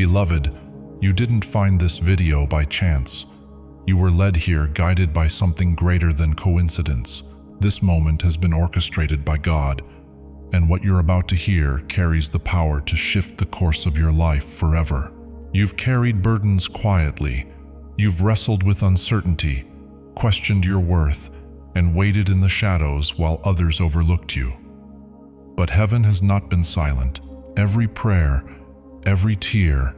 Beloved, you didn't find this video by chance. You were led here guided by something greater than coincidence. This moment has been orchestrated by God, and what you're about to hear carries the power to shift the course of your life forever. You've carried burdens quietly. You've wrestled with uncertainty, questioned your worth, and waited in the shadows while others overlooked you. But heaven has not been silent. Every prayer, every tear,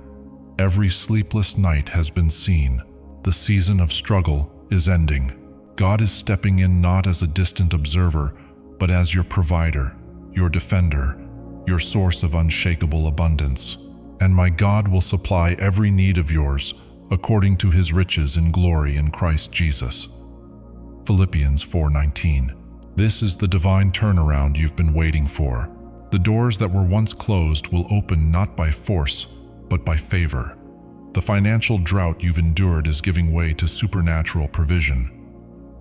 every sleepless night has been seen. The season of struggle is ending. God is stepping in not as a distant observer, but as your provider, your defender, your source of unshakable abundance. And my God will supply every need of yours according to his riches in glory in Christ Jesus. Philippians 4:19. This is the divine turnaround you've been waiting for. The doors that were once closed will open not by force, but by favor. The financial drought you've endured is giving way to supernatural provision.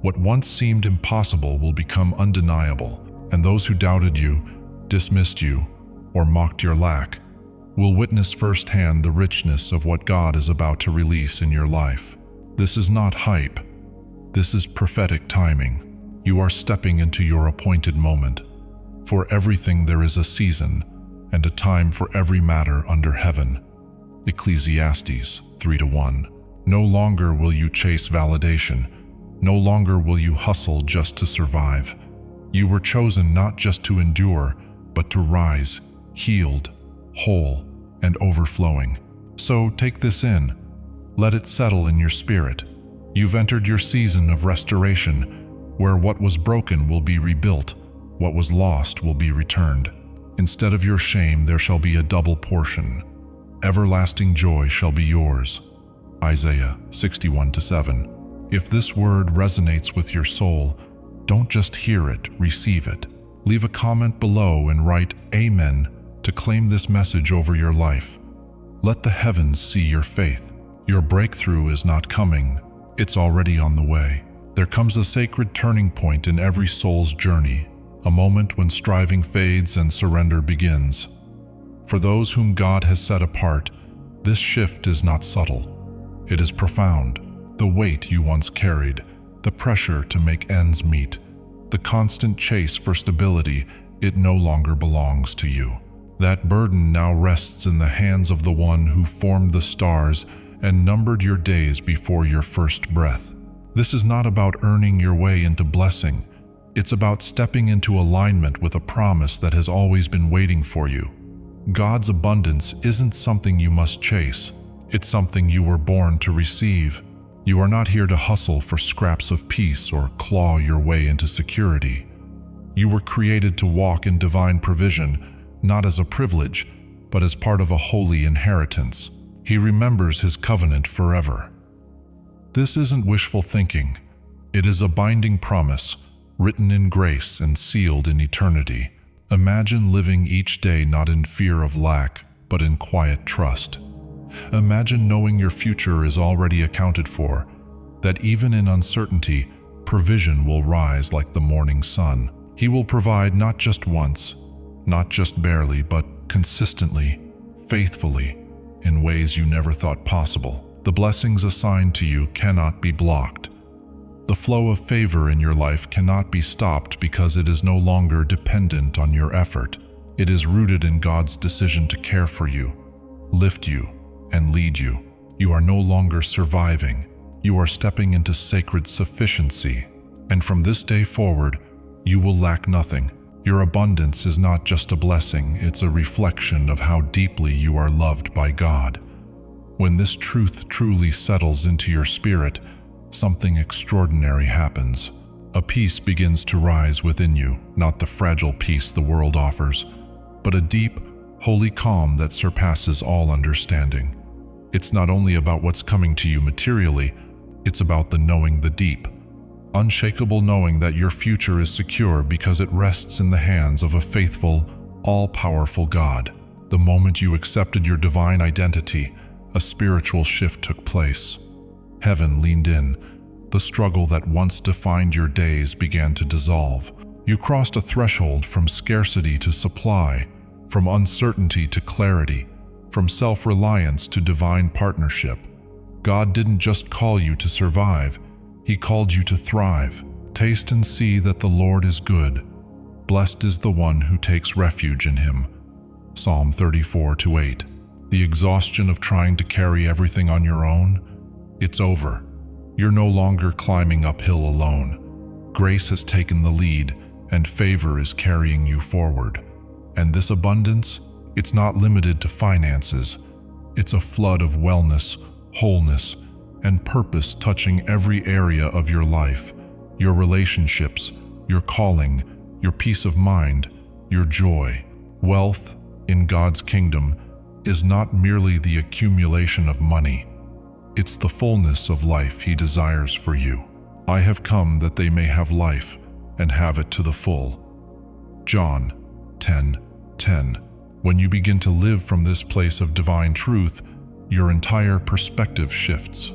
What once seemed impossible will become undeniable, and those who doubted you, dismissed you, or mocked your lack will witness firsthand the richness of what God is about to release in your life. This is not hype. This is prophetic timing. You are stepping into your appointed moment. For everything there is a season, and a time for every matter under heaven. Ecclesiastes 3:1. No longer will you chase validation. No longer will you hustle just to survive. You were chosen not just to endure, but to rise, healed, whole, and overflowing. So take this in. Let it settle in your spirit. You've entered your season of restoration, where what was broken will be rebuilt, what was lost will be returned. Instead of your shame, there shall be a double portion. Everlasting joy shall be yours. Isaiah 61:7. If this word resonates with your soul, don't just hear it, receive it. Leave a comment below and write Amen to claim this message over your life. Let the heavens see your faith. Your breakthrough is not coming, it's already on the way. There comes a sacred turning point in every soul's journey, a moment when striving fades and surrender begins. For those whom God has set apart, this shift is not subtle. It is profound. The weight you once carried, the pressure to make ends meet, the constant chase for stability, it no longer belongs to you. That burden now rests in the hands of the one who formed the stars and numbered your days before your first breath. This is not about earning your way into blessing. It's about stepping into alignment with a promise that has always been waiting for you. God's abundance isn't something you must chase. It's something you were born to receive. You are not here to hustle for scraps of peace or claw your way into security. You were created to walk in divine provision, not as a privilege, but as part of a holy inheritance. He remembers his covenant forever. This isn't wishful thinking. It is a binding promise, written in grace and sealed in eternity. Imagine living each day not in fear of lack, but in quiet trust. Imagine knowing your future is already accounted for, that even in uncertainty, provision will rise like the morning sun. He will provide not just once, not just barely, but consistently, faithfully, in ways you never thought possible. The blessings assigned to you cannot be blocked. The flow of favor in your life cannot be stopped because it is no longer dependent on your effort. It is rooted in God's decision to care for you, lift you, and lead you. You are no longer surviving. You are stepping into sacred sufficiency. And from this day forward, you will lack nothing. Your abundance is not just a blessing, it's a reflection of how deeply you are loved by God. When this truth truly settles into your spirit, something extraordinary happens. A peace begins to rise within you, not the fragile peace the world offers, but a deep, holy calm that surpasses all understanding. It's not only about what's coming to you materially, it's about the knowing the deep. Unshakable knowing that your future is secure because it rests in the hands of a faithful, all-powerful God. The moment you accepted your divine identity, a spiritual shift took place. Heaven leaned in. The struggle that once defined your days began to dissolve. You crossed a threshold from scarcity to supply, from uncertainty to clarity, from self-reliance to divine partnership. God didn't just call you to survive, He called you to thrive. Taste and see that the Lord is good. Blessed is the one who takes refuge in Him. Psalm 34:8. The exhaustion of trying to carry everything on your own, it's over. You're no longer climbing uphill alone. Grace has taken the lead, and favor is carrying you forward. And this abundance, it's not limited to finances. It's a flood of wellness, wholeness, and purpose touching every area of your life, your relationships, your calling, your peace of mind, your joy. Wealth in God's kingdom is not merely the accumulation of money. It's the fullness of life He desires for you. I have come that they may have life and have it to the full. John 10:10. When you begin to live from this place of divine truth, your entire perspective shifts.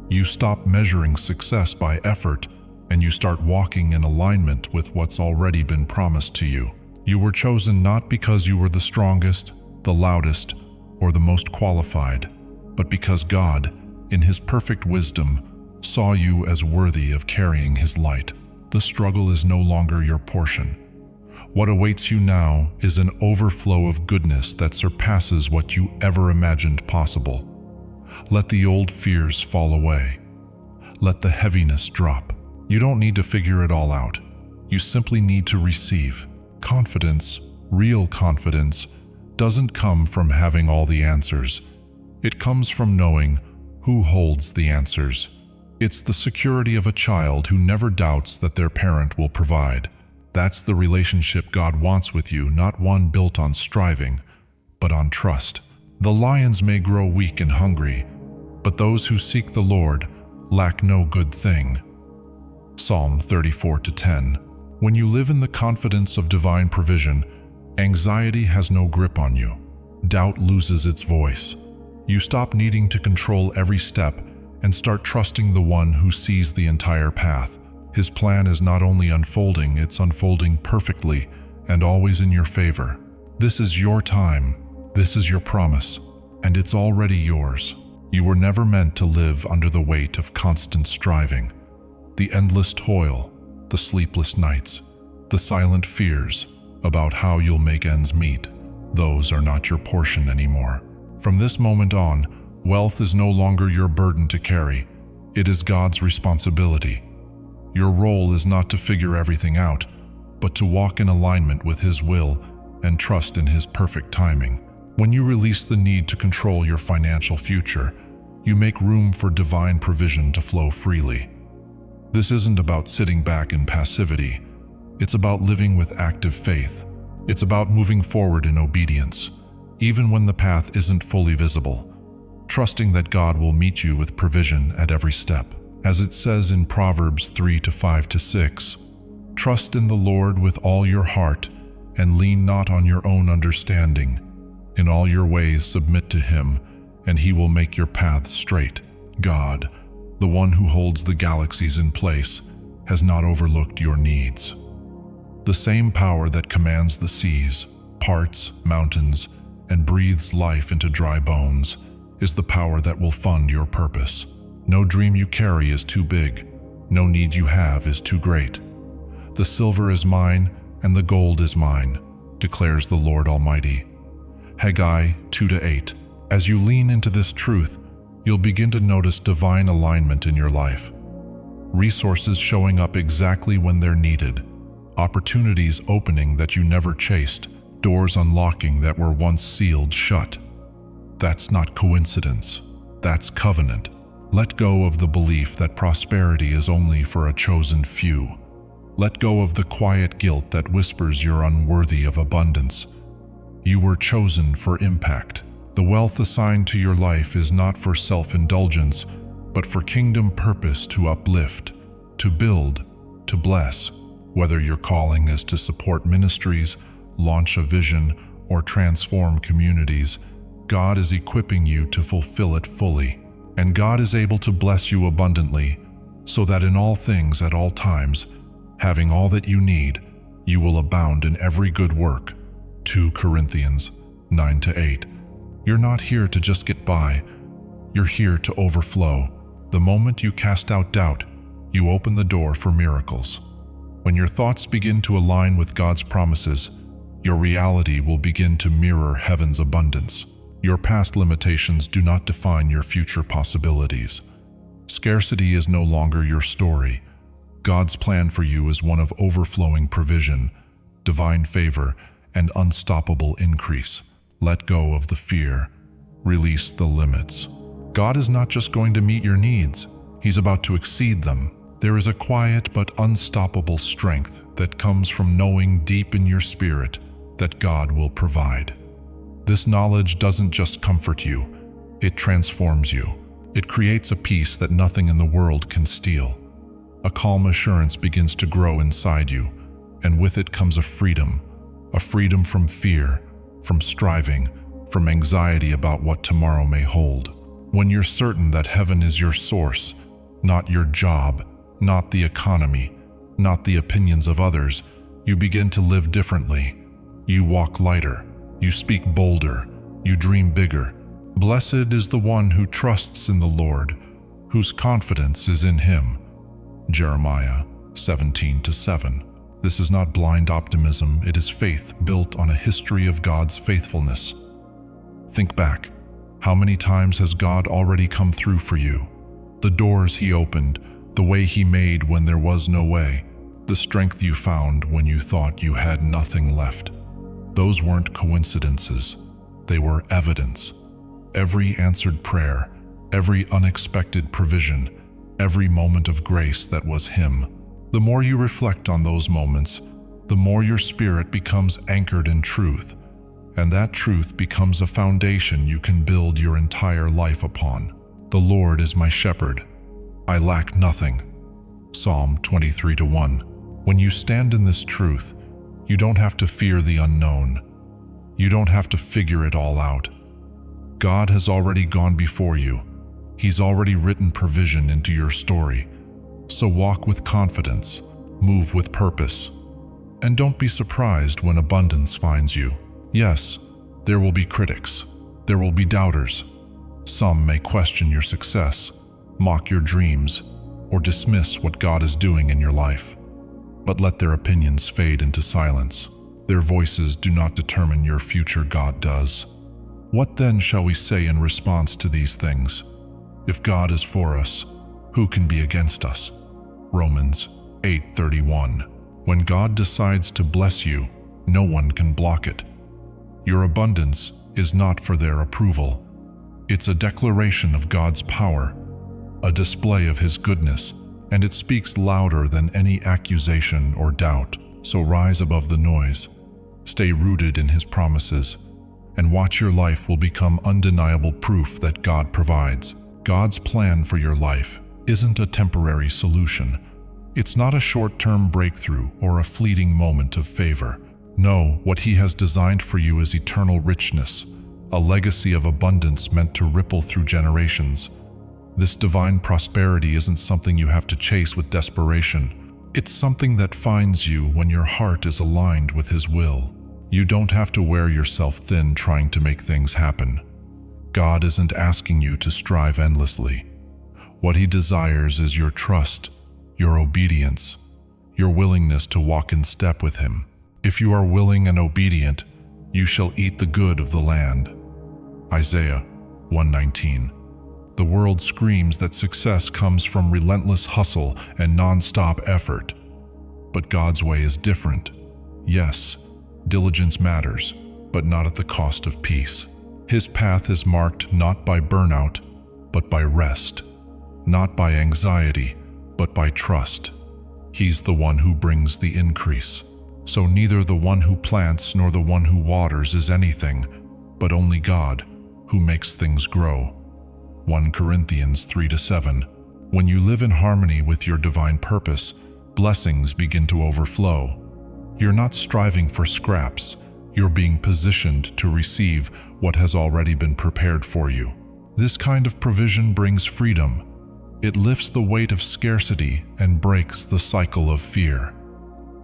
You stop measuring success by effort, and you start walking in alignment with what's already been promised to you. You were chosen not because you were the strongest, the loudest, or the most qualified, but because God, in His perfect wisdom, saw you as worthy of carrying His light. The struggle is no longer your portion. What awaits you now is an overflow of goodness that surpasses what you ever imagined possible. Let the old fears fall away. Let the heaviness drop. You don't need to figure it all out. You simply need to receive. Confidence, real confidence, doesn't come from having all the answers. It comes from knowing who holds the answers. It's the security of a child who never doubts that their parent will provide. That's the relationship God wants with you, not one built on striving, but on trust. The lions may grow weak and hungry, but those who seek the Lord lack no good thing. Psalm 34:10. When you live in the confidence of divine provision, anxiety has no grip on you. Doubt loses its voice. You stop needing to control every step and start trusting the one who sees the entire path. His plan is not only unfolding, it's unfolding perfectly and always in your favor. This is your time, this is your promise, and it's already yours. You were never meant to live under the weight of constant striving. The endless toil, the sleepless nights, the silent fears about how you'll make ends meet, those are not your portion anymore. From this moment on, wealth is no longer your burden to carry. It is God's responsibility. Your role is not to figure everything out, but to walk in alignment with His will and trust in His perfect timing. When you release the need to control your financial future, you make room for divine provision to flow freely. This isn't about sitting back in passivity. It's about living with active faith. It's about moving forward in obedience, even when the path isn't fully visible, trusting that God will meet you with provision at every step. As it says in Proverbs 3:5-6, "Trust in the Lord with all your heart, and lean not on your own understanding. In all your ways submit to Him, and He will make your paths straight." God, the one who holds the galaxies in place, has not overlooked your needs. The same power that commands the seas, parts mountains, and breathes life into dry bones is the power that will fund your purpose. No dream you carry is too big. No need you have is too great. The silver is mine and the gold is mine, declares the Lord Almighty. Haggai 2:8. As you lean into this truth, you'll begin to notice divine alignment in your life. Resources showing up exactly when they're needed. Opportunities opening that you never chased. Doors unlocking that were once sealed shut. That's not coincidence. That's covenant. Let go of the belief that prosperity is only for a chosen few. Let go of the quiet guilt that whispers you're unworthy of abundance. You were chosen for impact. The wealth assigned to your life is not for self-indulgence, but for kingdom purpose to uplift, to build, to bless. Whether your calling is to support ministries, launch a vision, or transform communities, God is equipping you to fulfill it fully. And God is able to bless you abundantly, so that in all things at all times, having all that you need, you will abound in every good work. 2 Corinthians 9-8. You're not here to just get by. You're here to overflow. The moment you cast out doubt, you open the door for miracles. When your thoughts begin to align with God's promises, your reality will begin to mirror heaven's abundance. Your past limitations do not define your future possibilities. Scarcity is no longer your story. God's plan for you is one of overflowing provision, divine favor, and unstoppable increase. Let go of the fear. Release the limits. God is not just going to meet your needs. He's about to exceed them. There is a quiet but unstoppable strength that comes from knowing deep in your spirit that God will provide. This knowledge doesn't just comfort you, it transforms you. It creates a peace that nothing in the world can steal. A calm assurance begins to grow inside you, and with it comes a freedom from fear, from striving, from anxiety about what tomorrow may hold. When you're certain that heaven is your source, not your job, not the economy, not the opinions of others, you begin to live differently. You walk lighter, you speak bolder, you dream bigger. Blessed is the one who trusts in the Lord, whose confidence is in Him. Jeremiah 17:7. This is not blind optimism, it is faith built on a history of God's faithfulness. Think back. How many times has God already come through for you? The doors He opened, the way He made when there was no way, the strength you found when you thought you had nothing left. Those weren't coincidences, they were evidence. Every answered prayer, every unexpected provision, every moment of grace that was Him. The more you reflect on those moments, the more your spirit becomes anchored in truth, and that truth becomes a foundation you can build your entire life upon. The Lord is my shepherd, I lack nothing. Psalm 23:1. When you stand in this truth, you don't have to fear the unknown. You don't have to figure it all out. God has already gone before you. He's already written provision into your story. So walk with confidence, move with purpose, and don't be surprised when abundance finds you. Yes, there will be critics. There will be doubters. Some may question your success, mock your dreams, or dismiss what God is doing in your life. But let their opinions fade into silence. Their voices do not determine your future, God does. What then shall we say in response to these things? If God is for us, who can be against us? Romans 8:31. When God decides to bless you, no one can block it. Your abundance is not for their approval. It's a declaration of God's power, a display of His goodness, and it speaks louder than any accusation or doubt. So rise above the noise, stay rooted in His promises, and watch your life will become undeniable proof that God provides. God's plan for your life isn't a temporary solution. It's not a short-term breakthrough or a fleeting moment of favor. No, what He has designed for you is eternal richness, a legacy of abundance meant to ripple through generations. This divine prosperity isn't something you have to chase with desperation. It's something that finds you when your heart is aligned with His will. You don't have to wear yourself thin trying to make things happen. God isn't asking you to strive endlessly. What He desires is your trust, your obedience, your willingness to walk in step with Him. If you are willing and obedient, you shall eat the good of the land. Isaiah 1:19. The world screams that success comes from relentless hustle and non-stop effort. But God's way is different. Yes, diligence matters, but not at the cost of peace. His path is marked not by burnout, but by rest. Not by anxiety, but by trust. He's the one who brings the increase. So neither the one who plants nor the one who waters is anything, but only God, who makes things grow. 1 Corinthians 3-7. When you live in harmony with your divine purpose, blessings begin to overflow. You're not striving for scraps, you're being positioned to receive what has already been prepared for you. This kind of provision brings freedom. It lifts the weight of scarcity and breaks the cycle of fear.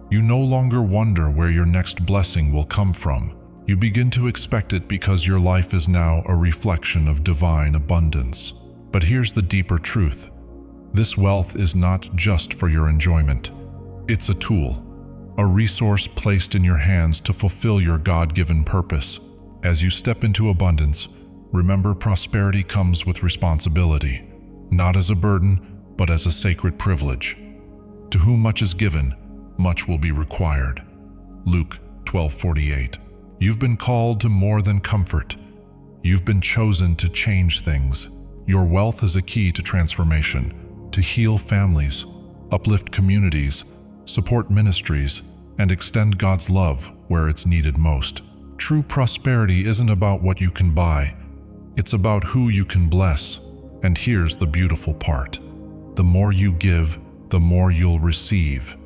You no longer wonder where your next blessing will come from. You begin to expect it because your life is now a reflection of divine abundance. But here's the deeper truth. This wealth is not just for your enjoyment. It's a tool, a resource placed in your hands to fulfill your God-given purpose. As you step into abundance, remember prosperity comes with responsibility, not as a burden, but as a sacred privilege. To whom much is given, much will be required. Luke 12:48. You've been called to more than comfort. You've been chosen to change things. Your wealth is a key to transformation, to heal families, uplift communities, support ministries, and extend God's love where it's needed most. True prosperity isn't about what you can buy. It's about who you can bless. And here's the beautiful part. The more you give, the more you'll receive.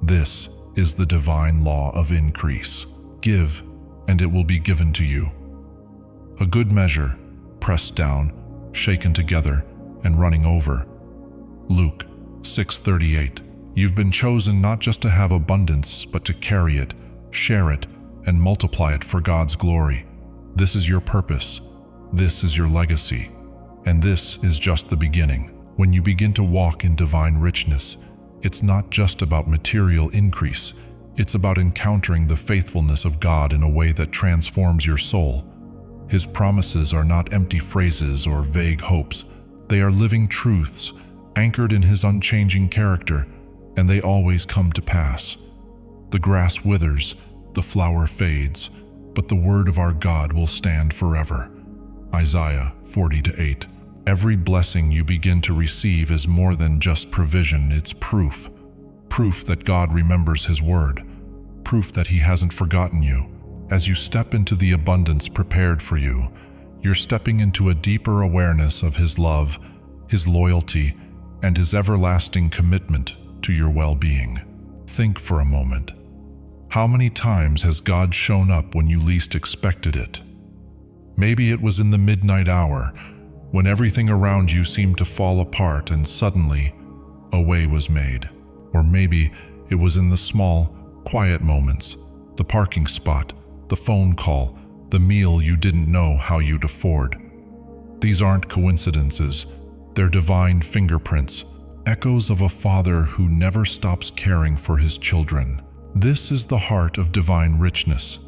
This is the divine law of increase. Give, and it will be given to you. A good measure, pressed down, shaken together, and running over. Luke 6:38. You've been chosen not just to have abundance, but to carry it, share it, and multiply it for God's glory. This is your purpose. This is your legacy. And this is just the beginning. When you begin to walk in divine richness, it's not just about material increase. It's about encountering the faithfulness of God in a way that transforms your soul. His promises are not empty phrases or vague hopes. They are living truths, anchored in His unchanging character, and they always come to pass. The grass withers, the flower fades, but the word of our God will stand forever. Isaiah 40:8. Every blessing you begin to receive is more than just provision, it's proof. Proof that God remembers His word. Proof that He hasn't forgotten you. As you step into the abundance prepared for you, you're stepping into a deeper awareness of His love, His loyalty, and His everlasting commitment to your well-being. Think for a moment. How many times has God shown up when you least expected it? Maybe it was in the midnight hour, when everything around you seemed to fall apart and suddenly a way was made. Or maybe it was in the small, quiet moments, the parking spot, the phone call, the meal you didn't know how you'd afford. These aren't coincidences, they're divine fingerprints, echoes of a Father who never stops caring for His children. This is the heart of divine richness.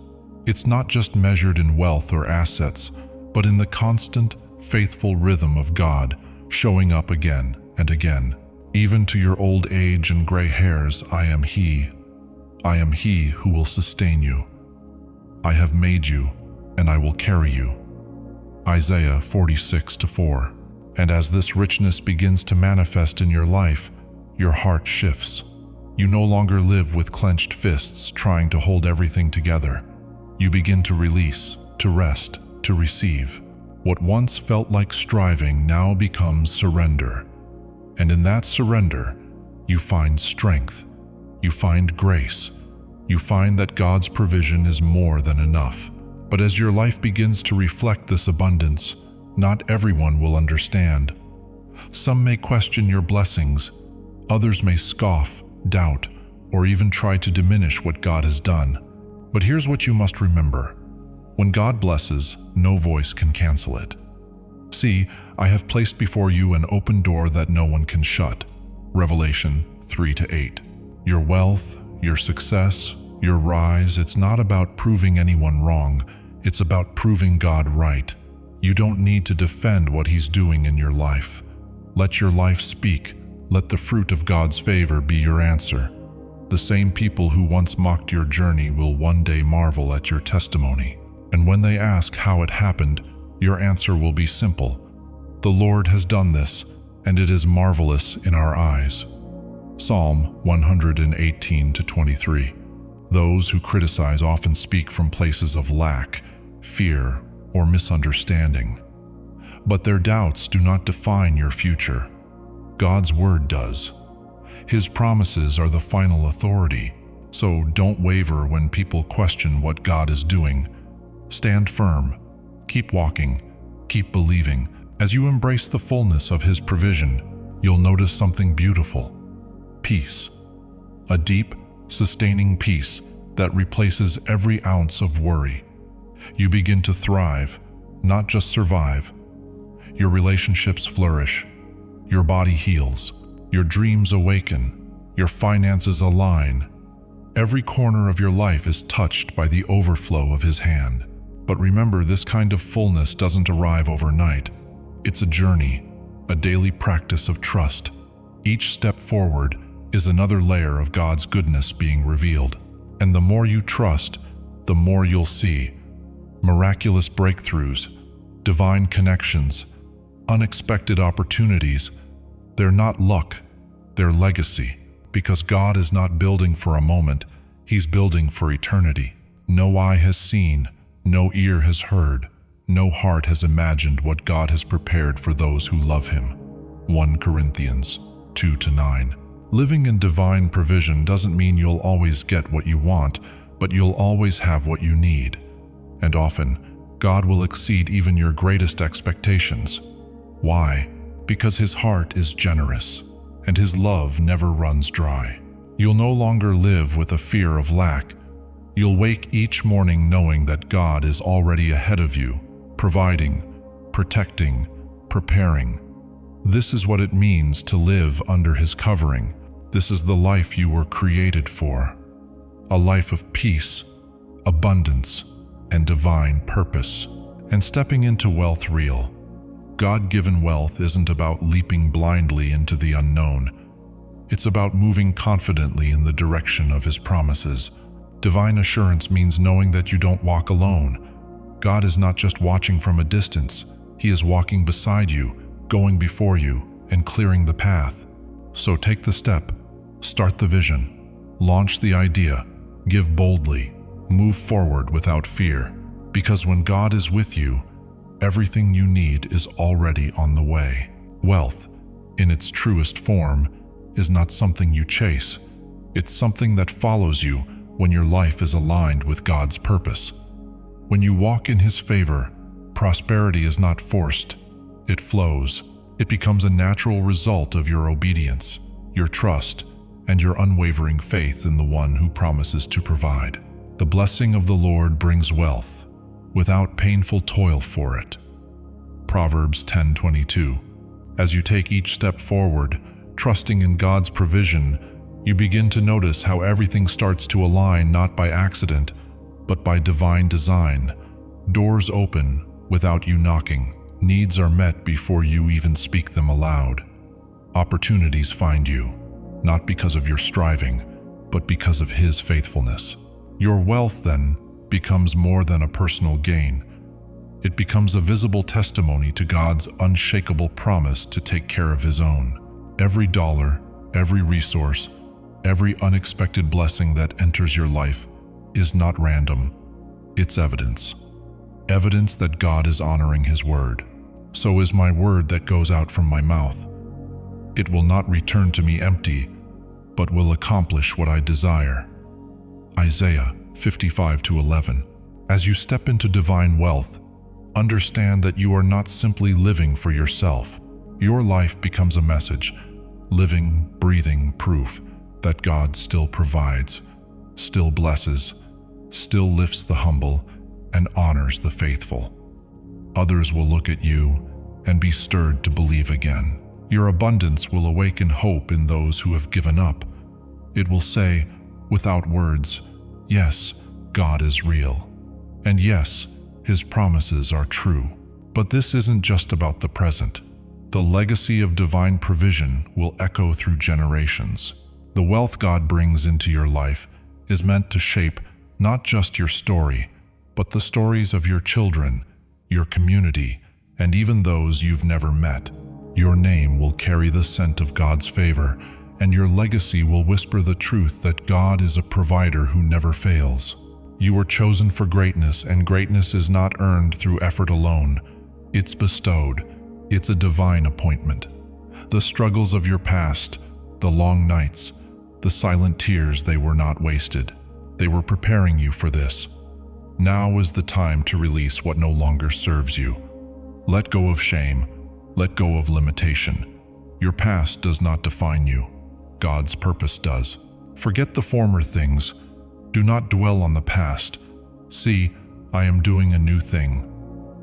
It's not just measured in wealth or assets, but in the constant, faithful rhythm of God showing up again and again. Even to your old age and gray hairs, I am He. I am He who will sustain you. I have made you, and I will carry you. Isaiah 46:4. And as this richness begins to manifest in your life, your heart shifts. You no longer live with clenched fists trying to hold everything together. You begin to release, to rest, to receive. What once felt like striving now becomes surrender. And in that surrender, you find strength. You find grace. You find that God's provision is more than enough. But as your life begins to reflect this abundance, not everyone will understand. Some may question your blessings. Others may scoff, doubt, or even try to diminish what God has done. But here's what you must remember. When God blesses, no voice can cancel it. See, I have placed before you an open door that no one can shut. Revelation 3-8. Your wealth, your success, your rise, it's not about proving anyone wrong. It's about proving God right. You don't need to defend what He's doing in your life. Let your life speak. Let the fruit of God's favor be your answer. The same people who once mocked your journey will one day marvel at your testimony. And when they ask how it happened, your answer will be simple. The Lord has done this, and it is marvelous in our eyes. Psalm 118-23. Those who criticize often speak from places of lack, fear, or misunderstanding. But their doubts do not define your future. God's word does. His promises are the final authority, so don't waver when people question what God is doing. Stand firm, keep walking, keep believing. As you embrace the fullness of His provision, you'll notice something beautiful. Peace. A deep, sustaining peace that replaces every ounce of worry. You begin to thrive, not just survive. Your relationships flourish, your body heals, your dreams awaken, your finances align. Every corner of your life is touched by the overflow of His hand. But remember, this kind of fullness doesn't arrive overnight. It's a journey, a daily practice of trust. Each step forward is another layer of God's goodness being revealed. And the more you trust, the more you'll see. Miraculous breakthroughs, divine connections, unexpected opportunities. They're not luck, they're legacy. Because God is not building for a moment, He's building for eternity. No eye has seen, no ear has heard, no heart has imagined what God has prepared for those who love Him. 1 Corinthians 2-9. Living in divine provision doesn't mean you'll always get what you want, but you'll always have what you need. And often, God will exceed even your greatest expectations. Why? Because His heart is generous, and His love never runs dry. You'll no longer live with a fear of lack. You'll wake each morning knowing that God is already ahead of you, providing, protecting, preparing. This is what it means to live under His covering. This is the life you were created for. A life of peace, abundance, and divine purpose. And stepping into wealth real. God-given wealth isn't about leaping blindly into the unknown. It's about moving confidently in the direction of His promises. Divine assurance means knowing that you don't walk alone. God is not just watching from a distance. He is walking beside you, going before you, and clearing the path. So take the step, start the vision, launch the idea, give boldly, move forward without fear. Because when God is with you, everything you need is already on the way. Wealth, in its truest form, is not something you chase. It's something that follows you when your life is aligned with God's purpose. When you walk in His favor, prosperity is not forced. It flows. It becomes a natural result of your obedience, your trust, and your unwavering faith in the One who promises to provide. The blessing of the Lord brings wealth, without painful toil for it. Proverbs 10:22. As you take each step forward, trusting in God's provision, you begin to notice how everything starts to align not by accident, but by divine design. Doors open without you knocking. Needs are met before you even speak them aloud. Opportunities find you, not because of your striving, but because of His faithfulness. Your wealth, then, becomes more than a personal gain. It becomes a visible testimony to God's unshakable promise to take care of His own. Every dollar, every resource, every unexpected blessing that enters your life is not random. It's evidence. Evidence that God is honoring His word. So is my word that goes out from my mouth. It will not return to me empty, but will accomplish what I desire. Isaiah 55:11. As you step into divine wealth, understand that you are not simply living for yourself. Your life becomes a message, living, breathing proof that God still provides, still blesses, still lifts the humble, and honors the faithful. Others will look at you and be stirred to believe again. Your abundance will awaken hope in those who have given up. It will say, without words, yes, God is real. And yes, His promises are true. But this isn't just about the present. The legacy of divine provision will echo through generations. The wealth God brings into your life is meant to shape not just your story, but the stories of your children, your community, and even those you've never met. Your name will carry the scent of God's favor, and your legacy will whisper the truth that God is a provider who never fails. You were chosen for greatness, and greatness is not earned through effort alone. It's bestowed. It's a divine appointment. The struggles of your past, the long nights, the silent tears, they were not wasted. They were preparing you for this. Now is the time to release what no longer serves you. Let go of shame. Let go of limitation. Your past does not define you. God's purpose does. Forget the former things. Do not dwell on the past. See, I am doing a new thing.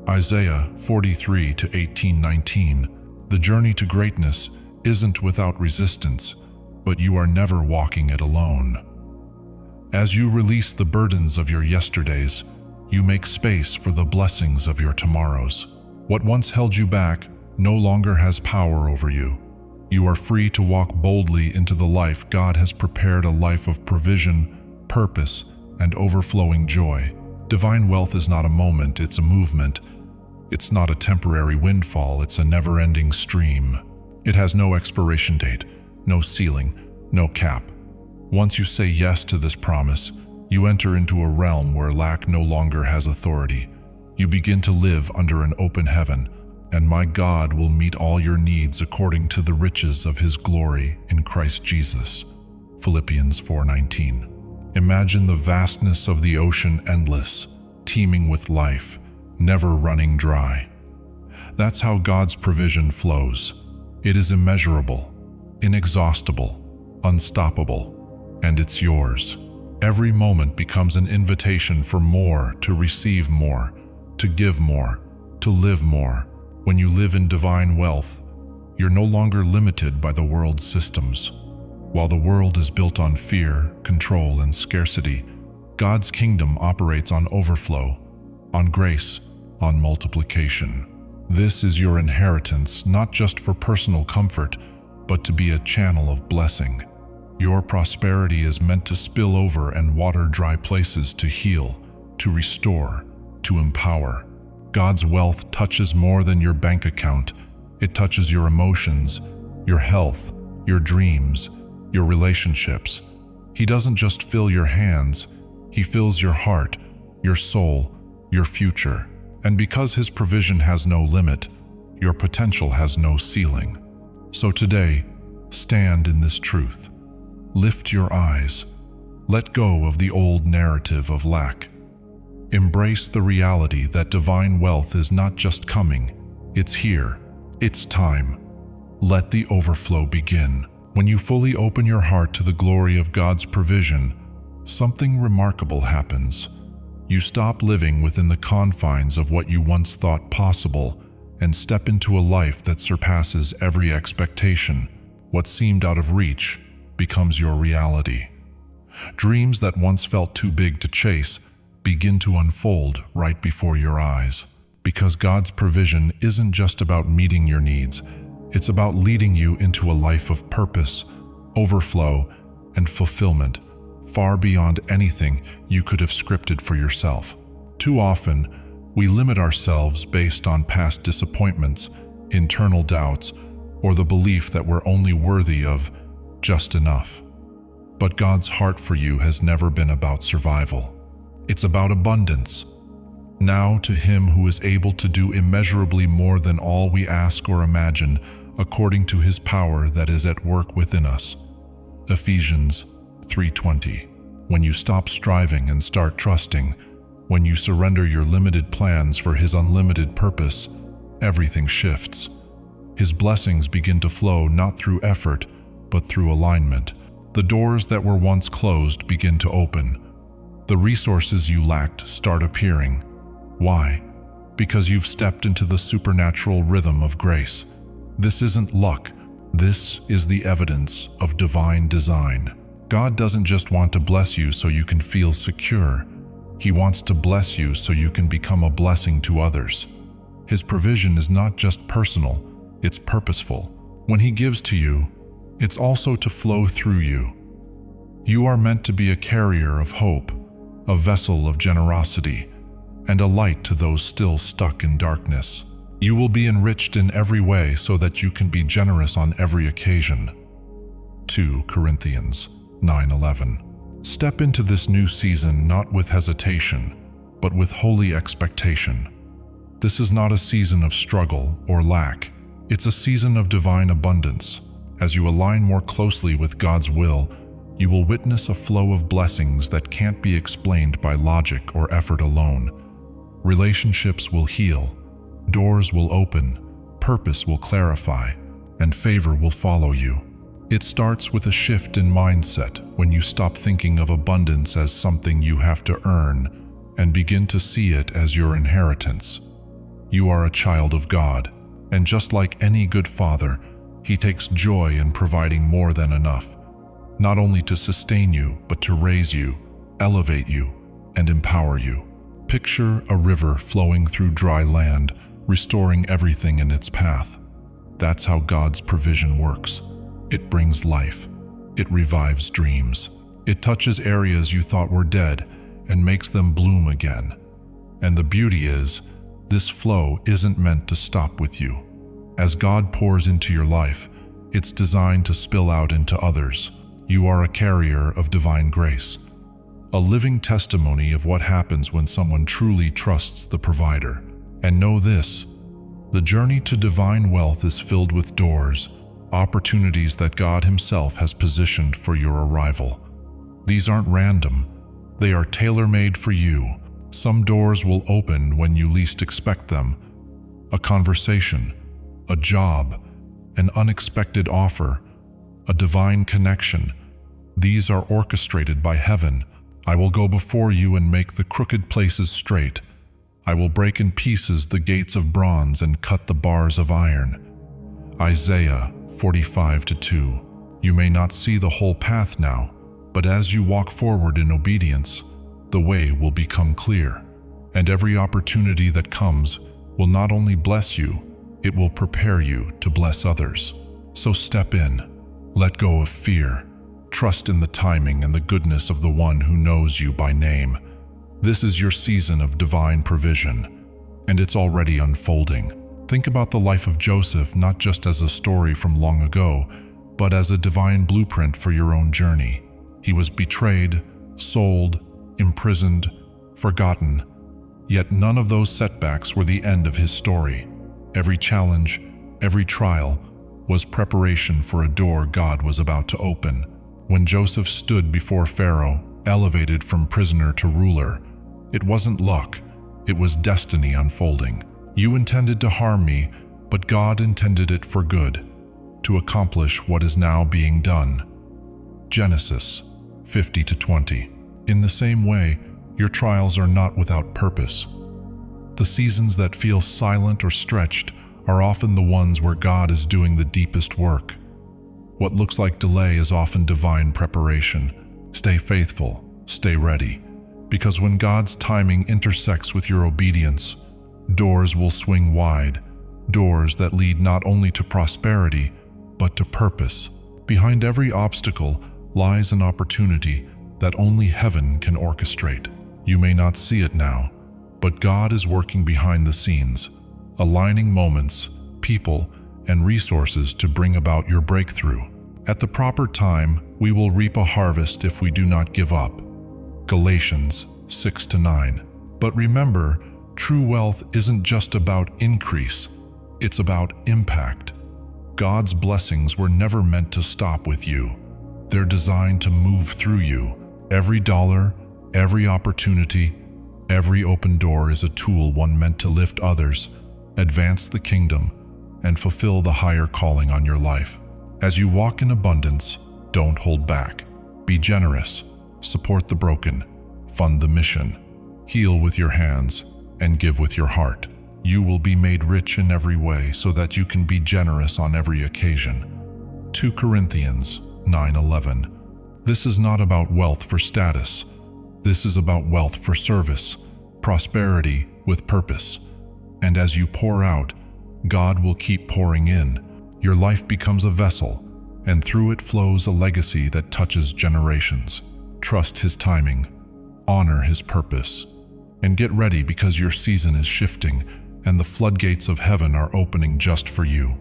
Isaiah 43 to 18:19. The journey to greatness isn't without resistance, but you are never walking it alone. As you release the burdens of your yesterdays, you make space for the blessings of your tomorrows. What once held you back no longer has power over you. You are free to walk boldly into the life God has prepared, a life of provision, purpose, and overflowing joy. Divine wealth is not a moment, it's a movement. It's not a temporary windfall, it's a never-ending stream. It has no expiration date, no ceiling, no cap. Once you say yes to this promise, you enter into a realm where lack no longer has authority. You begin to live under an open heaven, and my God will meet all your needs according to the riches of His glory in Christ Jesus. Philippians 4:19. Imagine the vastness of the ocean, endless, teeming with life, never running dry. That's how God's provision flows. It is immeasurable, inexhaustible, unstoppable, and it's yours. Every moment becomes an invitation for more, to receive more, to give more, to live more. When you live in divine wealth, you're no longer limited by the world's systems. While the world is built on fear, control, and scarcity, God's kingdom operates on overflow, on grace, on multiplication. This is your inheritance, not just for personal comfort, but to be a channel of blessing. Your prosperity is meant to spill over and water dry places, to heal, to restore, to empower. God's wealth touches more than your bank account. It touches your emotions, your health, your dreams, your relationships. He doesn't just fill your hands, He fills your heart, your soul, your future. And because His provision has no limit, your potential has no ceiling. So today, stand in this truth. Lift your eyes. Let go of the old narrative of lack. Embrace the reality that divine wealth is not just coming, it's here. It's time. Let the overflow begin. When you fully open your heart to the glory of God's provision, something remarkable happens. You stop living within the confines of what you once thought possible and step into a life that surpasses every expectation. What seemed out of reach becomes your reality. Dreams that once felt too big to chase begin to unfold right before your eyes. Because God's provision isn't just about meeting your needs, it's about leading you into a life of purpose, overflow, and fulfillment, far beyond anything you could have scripted for yourself. Too often, we limit ourselves based on past disappointments, internal doubts, or the belief that we're only worthy of just enough. But God's heart for you has never been about survival. It's about abundance. Now to Him who is able to do immeasurably more than all we ask or imagine, according to His power that is at work within us. Ephesians 3:20. When you stop striving and start trusting, when you surrender your limited plans for His unlimited purpose, everything shifts. His blessings begin to flow not through effort, but through alignment. The doors that were once closed begin to open. The resources you lacked start appearing. Why? Because you've stepped into the supernatural rhythm of grace. This isn't luck. This is the evidence of divine design. God doesn't just want to bless you so you can feel secure. He wants to bless you so you can become a blessing to others. His provision is not just personal, it's purposeful. When He gives to you, it's also to flow through you. You are meant to be a carrier of hope, a vessel of generosity, and a light to those still stuck in darkness. You will be enriched in every way so that you can be generous on every occasion. 2 Corinthians 9:11. Step into this new season not with hesitation, but with holy expectation. This is not a season of struggle or lack. It's a season of divine abundance. As you align more closely with God's will, you will witness a flow of blessings that can't be explained by logic or effort alone. Relationships will heal, doors will open, purpose will clarify, and favor will follow you. It starts with a shift in mindset when you stop thinking of abundance as something you have to earn and begin to see it as your inheritance. You are a child of God, and just like any good father, He takes joy in providing more than enough, not only to sustain you, but to raise you, elevate you, and empower you. Picture a river flowing through dry land, restoring everything in its path. That's how God's provision works. It brings life. It revives dreams. It touches areas you thought were dead and makes them bloom again. And the beauty is, this flow isn't meant to stop with you. As God pours into your life, it's designed to spill out into others. You are a carrier of divine grace, a living testimony of what happens when someone truly trusts the provider. And know this, the journey to divine wealth is filled with doors, opportunities that God Himself has positioned for your arrival. These aren't random. They are tailor-made for you. Some doors will open when you least expect them. A conversation, a job, an unexpected offer, a divine connection. These are orchestrated by heaven. I will go before you and make the crooked places straight. I will break in pieces the gates of bronze and cut the bars of iron. Isaiah 45:2. You may not see the whole path now, but as you walk forward in obedience, the way will become clear. And every opportunity that comes will not only bless you, it will prepare you to bless others. So step in, let go of fear, trust in the timing and the goodness of the one who knows you by name. This is your season of divine provision, and it's already unfolding. Think about the life of Joseph not just as a story from long ago, but as a divine blueprint for your own journey. He was betrayed, sold, imprisoned, forgotten. Yet none of those setbacks were the end of his story. Every challenge, every trial, was preparation for a door God was about to open. When Joseph stood before Pharaoh, elevated from prisoner to ruler, it wasn't luck, it was destiny unfolding. You intended to harm me, but God intended it for good, to accomplish what is now being done. Genesis 50:20. In the same way, your trials are not without purpose. The seasons that feel silent or stretched are often the ones where God is doing the deepest work. What looks like delay is often divine preparation. Stay faithful, stay ready, because when God's timing intersects with your obedience, doors will swing wide, doors that lead not only to prosperity, but to purpose. Behind every obstacle lies an opportunity that only heaven can orchestrate. You may not see it now, but God is working behind the scenes, aligning moments, people, and resources to bring about your breakthrough. At the proper time, we will reap a harvest if we do not give up. Galatians 6-9. But remember, true wealth isn't just about increase, it's about impact. God's blessings were never meant to stop with you. They're designed to move through you. Every dollar, every opportunity, every open door is a tool one meant to lift others, advance the kingdom, and fulfill the higher calling on your life. As you walk in abundance, don't hold back. Be generous, support the broken, fund the mission, heal with your hands, and give with your heart. You will be made rich in every way so that you can be generous on every occasion. 2 Corinthians 9:11. This is not about wealth for status. This is about wealth for service, prosperity with purpose. And as you pour out, God will keep pouring in. Your life becomes a vessel, and through it flows a legacy that touches generations. Trust His timing, honor His purpose, and get ready because your season is shifting and the floodgates of heaven are opening just for you.